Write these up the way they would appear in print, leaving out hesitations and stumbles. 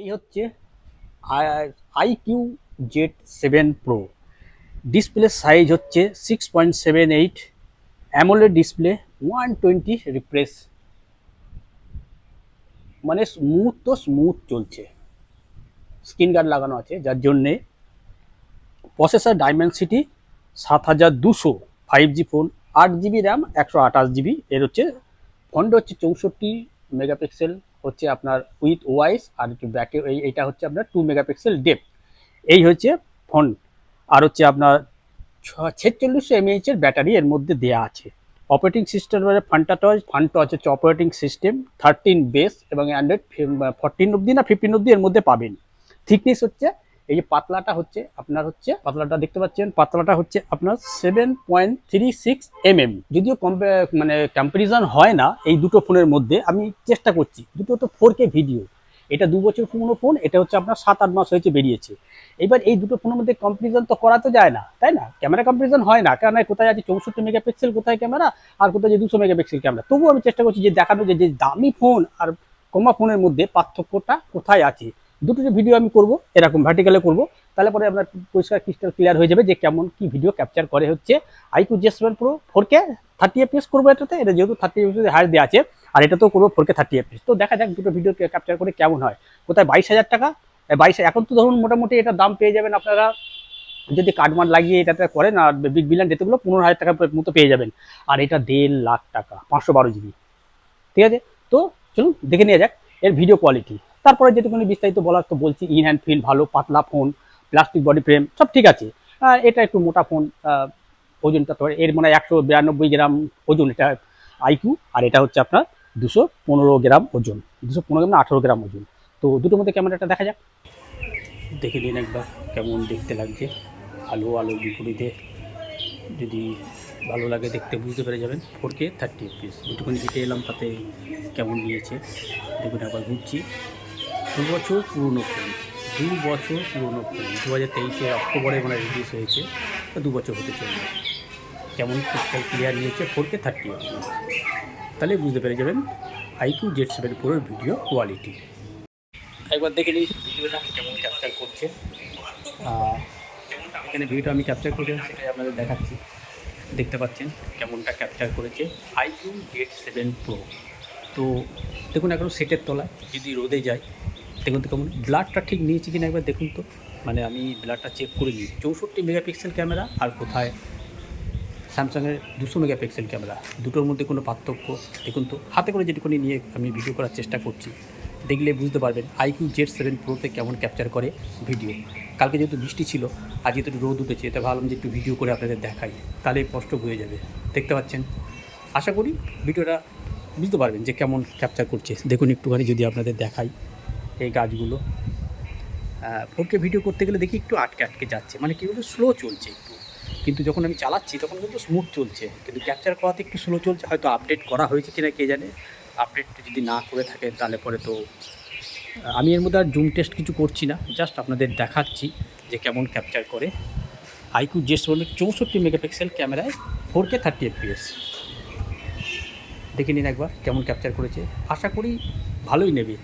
এই হচ্ছে iQZ7 Pro। Display size হচ্ছে 6.78, অ্যামোলেড ডিসপ্লে, 120 রিফ্রেশ, মানে স্মুথ তো স্মুথ চলছে। স্ক্রিন গার্ড লাগানো আছে, যার জন্যে processor Dimensity 7200, 5G phone, 8GB RAM, 128GB। এর হচ্ছে ফ্রন্টে হচ্ছে 64 মেগাপিক্সেল হচ্ছে আপনার উইথ ওআইএস, আর একটু ব্যাকে এইটা হচ্ছে আপনার 2 মেগাপিক্সেল ডেপথ। এই হচ্ছে ফ্রন্ট। আর হচ্ছে আপনার 4600 mAh এর ব্যাটারি এর মধ্যে দেওয়া আছে। অপারেটিং সিস্টেমের ফান্টা হচ্ছে অপারেটিং সিস্টেম 13 বেস এবং অ্যান্ড্রয়েড 14 অব্দি না 15 অব্দি এর মধ্যে পাবেন। থিকনেস হচ্ছে এই যে পাতলাটা হচ্ছে আপনার হচ্ছে পাতলাটা দেখতে পাচ্ছেন, পাতলাটা হচ্ছে আপনার 7.36 mm। যদিও মানে কম্পারিজন হয় না এই দুটো ফোনের মধ্যে, আমি চেষ্টা করছি। দুটো তো 4K ভিডিও, এটা 2 বছর পুরনো ফোন, এটা হচ্ছে আপনার 7-8 মাস হয়েছে বেরিয়েছে। এবার এই দুটো ফোনের মধ্যে কম্পারিজন তো করা তো যায় না, তাই না? ক্যামেরা কম্পারিজন হয় না, কারণ কোথায় আছে 64 মেগাপিক্সেল, কোথায় ক্যামেরা, আর কোথায় যে 200 মেগাপিক্সেল ক্যামেরা। তবুও আমি চেষ্টা করছি যে দেখানো যে দামি ফোন আর কমা ফোনের মধ্যে পার্থক্যটা কোথায় আছে। দুটো যে ভিডিও আমি করব এরকম ভার্টিক্যালে করব, তাহলে পরে আপনার পরিষ্কার ক্রিস্টাল ক্লিয়ার হয়ে যাবে যে কেমন কি ভিডিও ক্যাপচার করে হচ্ছে iQZ7 Pro 4K 30fps করবো এটাতে। এটা যেহেতু 30fps হায়ার দেওয়া আছে, আর এটাতেও করবো 4K 30fps। তো দেখা যাক দুটো ভিডিও ক্যাপচার করে কেমন হয়। কোথায় 22,000 টাকা, 22, এখন তো ধরুন মোটামুটি এটা দাম পেয়ে যাবেন আপনারা যদি কার্ডমার্ড লাগিয়ে এটাতে করেন, আর বিগ বিলিয়ন ডেতেগুলো 15,000 টাকার মতো পেয়ে যাবেন। আর এটা 1.5 লাখ টাকা, 512GB। ঠিক আছে, তো চলুন দেখে নেওয়া যাক এর ভিডিও কোয়ালিটি। তারপরে যেটুকুনি বিস্তারিত বলার তো বলছি। ইন হ্যান্ড ফিল ভালো, পাতলা ফোন, প্লাস্টিক বডি ফ্রেম, সব ঠিক আছে। এটা একটু মোটা ফোন, ওজনটা তো এর মানে 192 গ্রাম ওজন এটা iQ, আর এটা হচ্ছে আপনার 215 গ্রাম ওজন, 215 গ্রাম না 18 গ্রাম ওজন। তো দুটোর মধ্যে ক্যামেরাটা দেখা যাক, দেখে নিন একবার কেমন দেখতে লাগছে। আলো আলোর বিপরীতে যদি ভালো লাগে দেখতে, বুঝতে পেরে যাবেন। 4K 30fps যেটুকুনি হেঁটে এলাম তাতে কেমন নিয়েছে দেখুন। একবার ঘুরছি। 2 বছর পুরনো ফোন, 2 বছর পুরনো ফোন, 2023 অক্টোবরে মানে রিলিজ হয়েছে, 2 বছর হতে চলবে। কেমন ক্রিস্টাল ক্লিয়ার নিয়েছে 4K 30fps, তাহলে বুঝতে পেরে যাবেন iQZ7 Pro ভিডিও কোয়ালিটি। একবার দেখে নিই ভিডিওটা কেমন ক্যাপচার করছে। এখানে ভিডিওটা আমি ক্যাপচার করে সেটাই আপনাদের দেখাচ্ছি। দেখতে পাচ্ছেন কেমনটা ক্যাপচার করেছে iQZ7 Pro। তো দেখুন এখন সেটের তলায়, যদি রোদে যায় দেখুন তো কেমন ব্লারটা ঠিক নিয়েছি কিনা একবার দেখুন তো। মানে আমি ব্লারটা চেক করে নিই। 64 মেগাপিক্সেল ক্যামেরা, আর কোথায় স্যামসাংয়ের 200 মেগাপিক্সেল ক্যামেরা, দুটোর মধ্যে কোনো পার্থক্য দেখুন তো। হাতে করে যেটুকুনি নিয়ে আমি ভিডিও করার চেষ্টা করছি, দেখলে বুঝতে পারবেন iQZ7 Proতে কেমন ক্যাপচার করে ভিডিও। কালকে যেহেতু বৃষ্টি ছিল, আজ যেহেতু রোদ উঠেছে, এটা ভাবলাম যে একটু ভিডিও করে আপনাদের দেখাই, তাহলে স্পষ্ট হয়ে যাবে। দেখতে পাচ্ছেন, আশা করি ভিডিওটা বুঝতে পারবেন যে কেমন ক্যাপচার করছে। দেখুন একটুখানি যদি আপনাদের দেখাই এই গাছগুলো। 4K ভিডিও করতে গেলে দেখি একটু আটকে আটকে যাচ্ছে, মানে কী বলতো স্লো চলছে একটু, কিন্তু যখন আমি চালাচ্ছি তখন কিন্তু স্মুথ চলছে, কিন্তু ক্যাপচার করাতে একটু স্লো চলছে। হয়তো আপডেট করা হয়েছে কিনা কে জানে। আপডেট যদি না করে থাকে তাহলে পরে তো আমি এর মধ্যে আর জুম টেস্ট কিছু করছি না, জাস্ট আপনাদের দেখাচ্ছি যে কেমন ক্যাপচার করে iQZ7 64 মেগাপিক্সেল ক্যামেরায় 4K 30fps। দেখে নিন একবার কেমন ক্যাপচার করেছে, আশা করি ভালোই নেবে।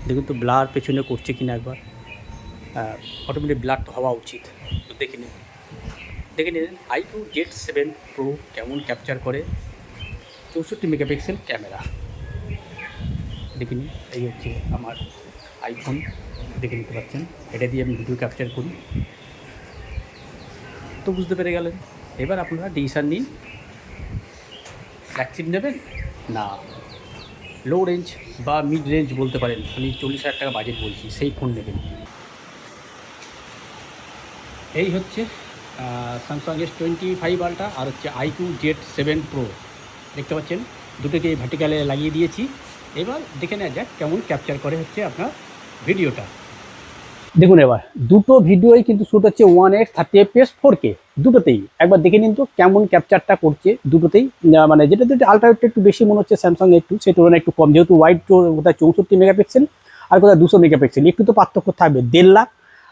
দেখুন তো ব্লার পেছনে করছে কিনা একবার, অটোমেটিক ব্লার তো হওয়া উচিত। তো দেখে নিন iQZ7 Pro কেমন ক্যাপচার করে 64 মেগাপিক্সেল ক্যামেরা। দেখে নিন, এই হচ্ছে আমার আইফোন, দেখে নিতে পাচ্ছেন। এটা দিয়ে আমি ভিডিও ক্যাপচার করি, তো বুঝতে পেরে গেলেন। এবার আপনারা ডিসিশন নিন, ফ্ল্যাগশিপ নেবেন না লো রেঞ্জ বা মিড রেঞ্জ বলতে পারেন, আমি 40,000 টাকা বাজেট বলছি, সেই ফোন নেবেন। এই হচ্ছে স্যামসাং S25 আলট্রা, আর হচ্ছে iQZ7 Pro। দেখতে পাচ্ছেন দুটোকে ভার্টিক্যালে লাগিয়ে দিয়েছি। এবার দেখে নেওয়া যাক কেমন ক্যাপচার করে হচ্ছে আপনার ভিডিওটা। দেখুন এবার দুটো ভিডিওই কিন্তু শ্যুট হচ্ছে 1x 30fps 4K দুটোতেই। একবার দেখে নিন তো কেমন ক্যাপচারটা করছে দুটোতেই। মানে যেটা আলট্রাটা একটু বেশি মনে হচ্ছে স্যামসাং, একটু সেই তুলনায় একটু কম, যেহেতু ওয়াইড কোথায় 64 মেগাপিক্সেল আর কোথায় 200 মেগাপিক্সেল, একটু তো পার্থক্য থাকবে। 1.5 লাখ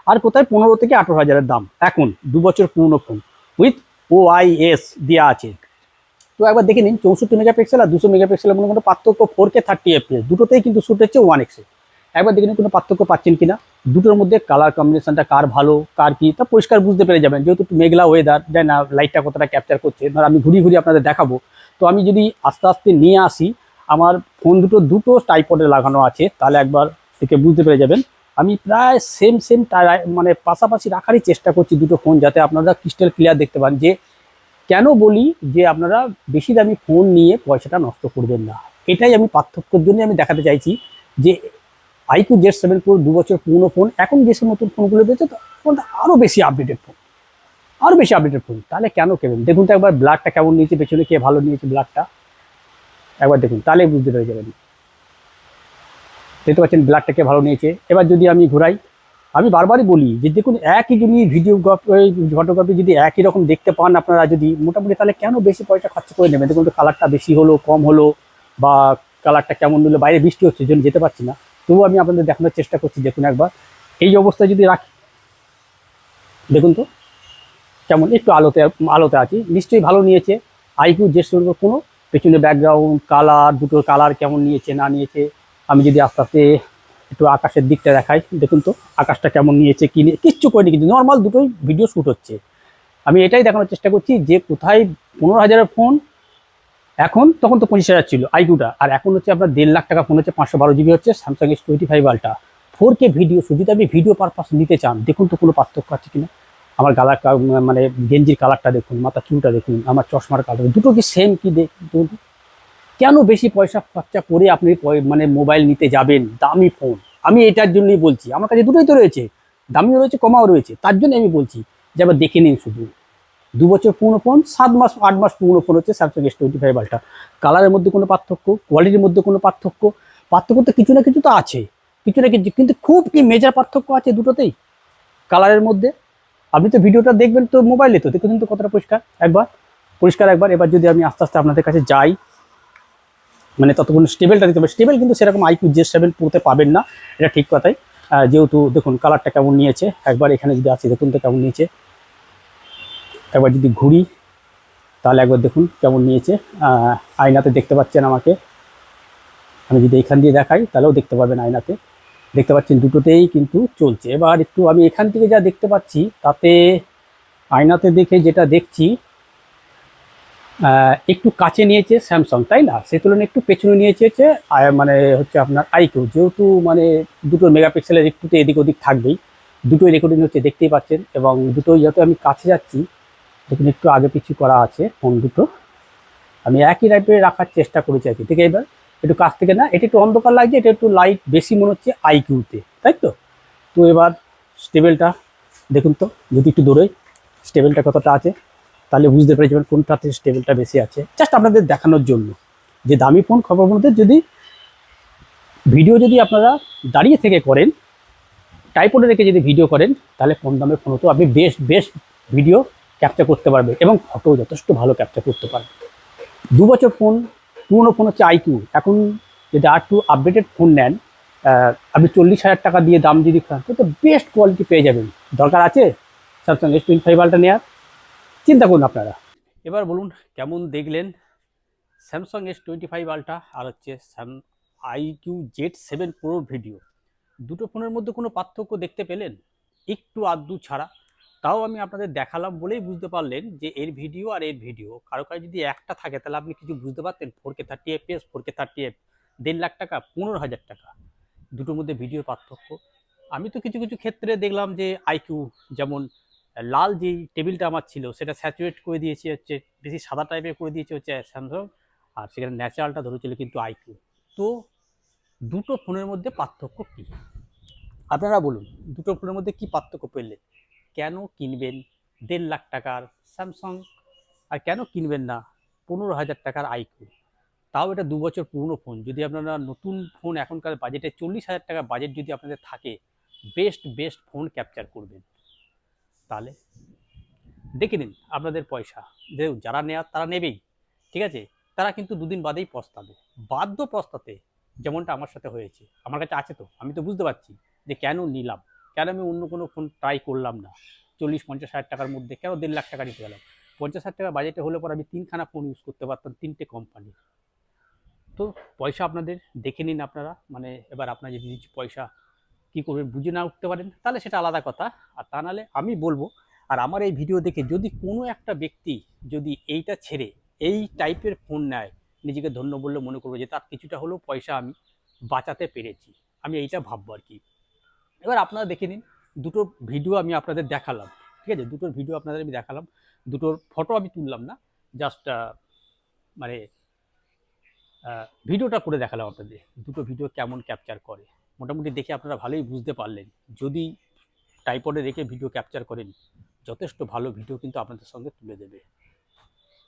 আর কোথায় 15 থেকে 18 হাজারের দাম। এখন 2 বছর পুরনো ফোন উইথ ওআইএস দেওয়া আছে। তো একবার দেখে নিন 64 মেগাপিক্সেল আর 200 মেগাপিক্সেলের মধ্যে কোনো পার্থক্য 4K 30fps দুটোতেই কিন্তু শ্যুট হচ্ছে 1x। একবার দেখে নিন কোনো পার্থক্য পাচ্ছেন কিনা, দুটোর মধ্যে কালার কম্বিনেশনটা কার ভালো কার কি তা পরিষ্কার বুঝতে পেরে যাবেন। যেহেতু একটু মেঘলা ওয়েদার, যাই না লাইটটা কতটা ক্যাপচার করছে, ধর আমি ঘুরিয়ে ঘুরিয়ে আপনাদের দেখাবো। তো আমি যদি আস্তে আস্তে নিয়ে আসি, আমার ফোন দুটো ট্রাইপডে লাগানো আছে, তাহলে একবার থেকে বুঝতে পেরে যাবেন। আমি প্রায় সেম মানে পাশাপাশি রাখারই চেষ্টা করছি দুটো ফোন, যাতে আপনারা ক্রিস্টাল ক্লিয়ার দেখতে পান। যে কেন বলি যে আপনারা বেশি দামি ফোন নিয়ে পয়সাটা নষ্ট করবেন না, এটাই আমি পার্থক্যের জন্য আমি দেখাতে চাইছি। যে iQOO Z7 Pro 2 বছর পুরনো ফোন, এখন যেসব নতুন ফোনগুলো বেরোচ্ছে ফোনটা আরও বেশি আপডেটেড ফোন, আরও বেশি আপডেটেড ফোন, তাহলে কেন কেবেন? দেখুন তো একবার ব্লাডটা কেমন নিয়েছে, পেছনে কে ভালো নিয়েছে ব্লাডটা একবার দেখুন, তাহলে বুঝতে পেরে যাবেন। দেখতে পাচ্ছেন ব্লাডটাকে ভালো নিয়েছে। এবার যদি আমি ঘুরাই, আমি বারবারই বলি যে দেখুন একই জিনিস ফটোগ্রাফি যদি একই রকম দেখতে পান আপনারা যদি মোটামুটি, তাহলে কেন বেশি পয়সা খরচ করে নেবেন? দেখুন তো কালারটা বেশি হলো কম হলো, বা কালারটা কেমন নিলো, বাইরে বৃষ্টি হচ্ছে জন্য যেতে পারছি না, তবুও আমি আপনাদের দেখানোর চেষ্টা করছি। দেখুন একবার এই অবস্থায় যদি রাখি, দেখুন তো কেমন একটু আলোতে আছি, নিশ্চয়ই ভালো নিয়েছে iQOO Z7 Pro। কোনো পেছনে ব্যাকগ্রাউন্ড কালার, দুটোর কালার কেমন নিয়েছে না নিয়েছে। আমি যদি আস্তে আস্তে একটু আকাশের দিকটা দেখাই, দেখুন তো আকাশটা কেমন নিয়েছে, কি নিয়ে কিচ্ছু করিনি, কিন্তু নর্মাল দুটোই ভিডিও শ্যুট হচ্ছে। আমি এটাই দেখানোর চেষ্টা করছি যে কোথায় 15,000-এর ফোন এখন, তখন তো 25,000 ছিল iQOOটা, আর এখন হচ্ছে আপনার 1.5 লাখ টাকা ফোন হচ্ছে 512 GB হচ্ছে Samsung S25 ultra 4K video shoot. যদি আপনি ভিডিও পারপাস নিতে চান, দেখুন তো কোনো পার্থক্য আছে কিনা। আমার গালার মানে গেঞ্জির কালারটা দেখুন, মাথার চুলটা দেখুন, আমার চশমার কালার, দুটো কি সেম কি দেখুন। কেন বেশি পয়সা খরচা করে আপনি মানে মোবাইল নিতে যাবেন দামি ফোন? আমি এটার জন্যই বলছি, আমার কাছে দুটোই তো রয়েছে, দামিও রয়েছে কমাও রয়েছে, তার জন্য আমি বলছি যে আবার দেখে নিন। শুধু 2 বছর পুরনো ফোন, 7 মাস 8 মাস পুরনো ফোন হচ্ছে স্যামসাং S25 আলট্রা। কালারের মধ্যে কোনো পার্থক্য, কোয়ালিটির মধ্যে কোনো পার্থক্য, পার্থক্য তো কিছু না কিছু তো আছে, কিছু না কিছু, কিন্তু খুব কি মেজর পার্থক্য আছে দুটোতেই কালারের মধ্যে। আপনি তো ভিডিওটা দেখবেন তো মোবাইলে, তো দেখুন তো কতটা পরিষ্কার একবার। এবার যদি আমি আস্তে আস্তে আপনাদের কাছে যাই, মানে ততক্ষণ স্টেবেলটা দিতে হবে। স্টেবেল কিন্তু সেরকম iQOO Z7 Pro-তে পাবেন না, এটা ঠিক কথাই। যেহেতু দেখুন কালারটা কেমন নিয়েছে, একবার এখানে যদি আসি দেখুন তো কেমন নিয়েছে। একবার যদি ঘুরি, তাহলে একবার দেখুন কেমন নিয়েছে। আয়নাতে দেখতে পাচ্ছেন আমাকে, আমি যদি এখান দিয়ে দেখাই তাহলেও দেখতে পাবেন, আয়নাতে দেখতে পাচ্ছেন দুটোতেই কিন্তু চলছে। এবার একটু আমি এখান থেকে যা দেখতে পাচ্ছি, তাতে আয়নাতে দেখে যেটা দেখছি, একটু কাছে নিয়েছে স্যামসাং, তাই না? সেই তুলনায় একটু পেছনে নিয়েছে হচ্ছে মানে হচ্ছে আপনার iQOO। যেহেতু মানে দুটো মেগাপিক্সেলের একটুতে এদিক ওদিক থাকবেই, দুটোই রেকর্ডিং হচ্ছে দেখতেই পাচ্ছেন। এবং দুটোই যত আমি কাছে যাচ্ছি, দেখুন একটু আগে পিছু করা আছে ফোন দুটো, আমি একই টাইপের রাখার চেষ্টা করেছি আর কি। ঠিক এবার একটু কাছ থেকে না, এটা একটু অন্ধকার লাগছে, এটা একটু লাইট বেশি মনে হচ্ছে iQOO-তে, তাই তো। তো এবার স্টেবেলটা দেখুন তো, যদি একটু দূরেই স্টেবেলটা কতটা আছে, তাহলে বুঝতে পেরে যাবেন কোনটাতে স্টেবেলটা বেশি আছে। জাস্ট আপনাদের দেখানোর জন্য যে দামি ফোন খবর মধ্যে যদি ভিডিও যদি আপনারা দাঁড়িয়ে থেকে করেন, ট্রাইপডে রেখে যদি ভিডিও করেন, তাহলে কম দামের ফোন তো আপনি বেস্ট ভিডিও ক্যাপচার করতে পারবেন এবং ফটো যথেষ্ট ভালো ক্যাপচার করতে পারবেন। 2 বছর ফোন, পুরোনো ফোন হচ্ছে iQOO। এখন যদি একটু আপডেটেড ফোন নেন, আপনি 40,000 টাকা দিয়ে দাম যদি খান, তো বেস্ট কোয়ালিটি পেয়ে যাবেন। দরকার আছে স্যামসাং S25 আলট্রা নেওয়ার? চিন্তা করুন আপনারা। এবার বলুন কেমন দেখলেন স্যামসাং S25 আলট্রা আর হচ্ছে iQOO Z7 Pro ভিডিও। দুটো ফোনের মধ্যে কোনো পার্থক্য দেখতে পেলেন একটু আধটু ছাড়া? তাও আমি আপনাদের দেখালাম বলেই বুঝতে পারলেন যে এর ভিডিও আর এর ভিডিও, কারো কাছে যদি একটা থাকে তাহলে আপনি কিছু বুঝতে পারতেন। 4K 30fps, 4K 30f, 1.5 lakh টাকা, 15,000 টাকা, দুটোর মধ্যে ভিডিওর পার্থক্য। আমি তো কিছু কিছু ক্ষেত্রে দেখলাম যে iQOO, যেমন লাল যেই টেবিলটা আমার ছিল সেটা স্যাচুরেট করে দিয়েছে হচ্ছে বেশি সাদা টাইপের করে দিয়েছে হচ্ছে স্যামসাং, আর সেখানে ন্যাচারালটা ধরেছিল কিন্তু iQOO। তো দুটো ফোনের মধ্যে পার্থক্য কী আপনারা বলুন? দুটো ফোনের মধ্যে কি পার্থক্য পেলেন? কেন কিনবেন 1.5 লাখ টাকার স্যামসাং, আর কেন কিনবেন না 15,000 টাকার iQOO? তাও এটা 2 বছর পুরনো ফোন। যদি আপনারা নতুন ফোন এখনকার বাজেটে 40,000 টাকা বাজেট যদি আপনাদের থাকে, বেস্ট ফোন ক্যাপচার করবেন, তাহলে দেখে নিন আপনাদের পয়সা। যে যারা নেওয়ার তারা নেবেই, ঠিক আছে, তারা কিন্তু দুদিন বাদেই পস্তাবে, বাধ্য পস্তাতে, যেমনটা আমার সাথে হয়েছে। আমার কাছে আছে তো, আমি তো বুঝতে পারছি যে কেন নিলাম, কেন আমি অন্য কোনো ফোন ট্রাই করলাম না। 40-50 হাজার টাকার মধ্যে কেন 1.5 লাখ টাকা নিতে গেলাম? 50,000 টাকা বাজেটে হলে পর আমি 3খানা ফোন ইউজ করতে পারতাম 3টে কোম্পানির। তো পয়সা আপনাদের দেখে নিন আপনারা, মানে এবার আপনার যদি কিছু পয়সা কী করবেন বুঝে না উঠতে পারেন তাহলে সেটা আলাদা কথা, আর তা নাহলে আমি বলবো। আর আমার এই ভিডিও দেখে যদি কোনো একটা ব্যক্তি যদি এইটা ছেড়ে এই টাইপের ফোন নেয়, নিজেকে ধন্য বললে মনে করবো যে তার কিছুটা হলেও পয়সা আমি বাঁচাতে পেরেছি, আমি এইটা ভাববো আর কি। এবার আপনারা দেখে নিন, দুটো ভিডিও আমি আপনাদের দেখালাম, ঠিক আছে, দুটোর ভিডিও আপনাদের আমি দেখালাম, দুটোর ফটো আমি তুললাম না, জাস্ট মানে ভিডিওটা করে দেখালাম আপনাদের, দুটো ভিডিও কেমন ক্যাপচার করে। মোটামুটি দেখে আপনারা ভালোই বুঝতে পারলেন, যদি ট্রাইপডে রেখে ভিডিও ক্যাপচার করেন যথেষ্ট ভালো ভিডিও কিন্তু আপনাদের সঙ্গে তুলে দেবে।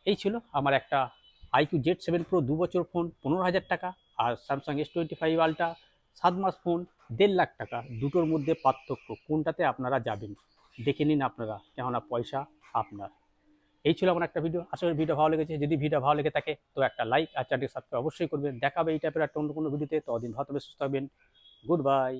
এই ছিল আমার একটা iQOO Z7 Pro 2 বছর ফোন 15,000 টাকা, আর স্যামসাং S25 আলট্রা 7 মাস ফোন 1.5 লাখ টাকা। দুটোর মধ্যে পার্থক্য কোনটাতে আপনারা যাবেন দেখে নিন আপনারা, কেননা পয়সা আপনার। এই ছিল আমার একটা ভিডিও, আশা করি ভিডিও ভালো লেগেছে। যদি ভিডিও ভালো লেগে থাকে তো একটা লাইক আর চ্যানেলটি সাবস্ক্রাইব অবশ্যই করবেন। দেখাবে এই টাইপের একটা অন্য কোনো ভিডিওতে, ততদিন ভালো থাকবেন, সুস্থ থাকবেন, গুড বাই।